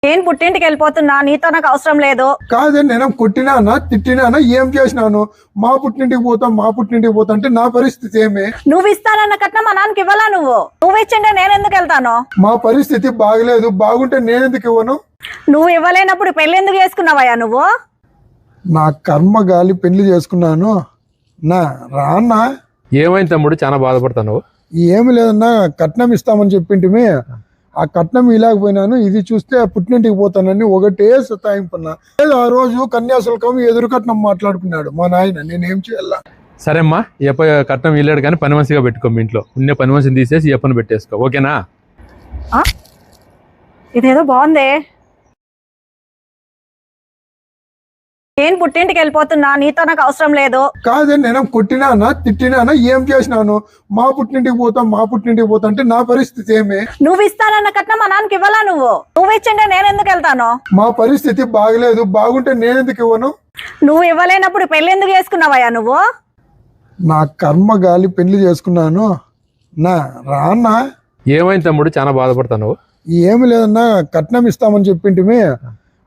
నేను పుట్టింటికి వెళ్ళిపోతున్నా, నీతో నాకు అవసరం లేదు. కాదండి, నేను కొట్టినానా తిట్టినానా ఏం చేసినాను? మా పుట్టింటికి పోతా అంటే నా పరిస్థితి ఏమి? నువ్వు ఇస్తానన్న కట్నం మా నాన్నకి ఇవ్వాలా? నువ్వు ఇచ్చిండే నేను ఎందుకు వెళ్తాను? మా పరిస్థితి బాగలేదు, బాగుంటే నేనెందుకు ఇవ్వను? నువ్వు ఇవ్వలేనప్పుడు పెళ్లి ఎందుకు చేసుకున్నావయ్యా నువ్వు? నా కర్మ గాలి పెళ్లి చేసుకున్నాను. నా రాన్నా ఏమైంది తమ్ముడు, చాలా బాధపడతాను? ఏమి లేదన్నా, కట్నం ఇస్తామని చెప్పింటిమి. ఆ కట్నం ఇలాగపోయినాను. ఇది చూస్తే పుట్టింటికి పోతానని ఒకటే సతాయింపున్నా. ఆ రోజు కన్యాశుల్కం ఎదురు కట్నం మాట్లాడుకున్నాడు మా నాయన. నేనేం చేయాల? సరే అమ్మా, ఈ అప్ప కట్నం ఇల్లాడు కానీ పని మనిషిగా పెట్టుకో. మీ ఇంట్లో ఉన్న పని మనిషిని తీసేసి ఈ అప్పని పెట్టేసుకో, ఓకేనా? ఇదేదో బాగుందే. నేను పుట్టింటికి వెళ్ళిపోతున్నా, నీతో నాకు అవసరం లేదు. కాదండి, నేను కొట్టినానా తిట్టినానా ఏం చేసినాను? మా పుట్టింటికి పోతా అంటే నా పరిస్థితి ఏమి? నువ్వు ఇస్తానన్న కట్నం మా నాన్నకి ఇవ్వాలా? నువ్వు ఇచ్చిండే నేను ఎందుకు వెళ్తాను? మా పరిస్థితి బాగలేదు, బాగుంటే నేనెందుకు ఇవ్వను? నువ్వు ఇవ్వలేనప్పుడు పెళ్లి ఎందుకు చేసుకున్నావయ్యా నువ్వు? నా కర్మ గాలి పెళ్లి చేసుకున్నాను. నా రాన్నా ఏమైంది తమ్ముడు, చాలా బాధపడతాను? ఏమి లేదన్నా, కట్నం ఇస్తామని చెప్పింటిమి.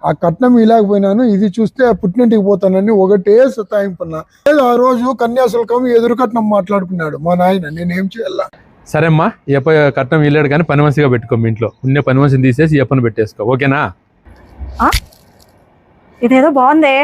ఆ కట్నం ఇలాగపోయినాను. ఇది చూస్తే పుట్టింటికి పోతానని ఒకటే సతాయింపున్నా. ఆ రోజు కన్యాశుల్కం ఎదురు కట్నం మాట్లాడుకున్నాడు మా నాయన. నేనేం చేయాల? సరే అమ్మా, ఈ అప్ప కట్నం ఇల్లాడు కానీ పని మనిషిగా పెట్టుకో. మీ ఇంట్లో ఉన్న పని మనిషిని తీసేసి ఈ అప్పని పెట్టేసుకో, ఓకేనా? ఇదేదో బాగుందే.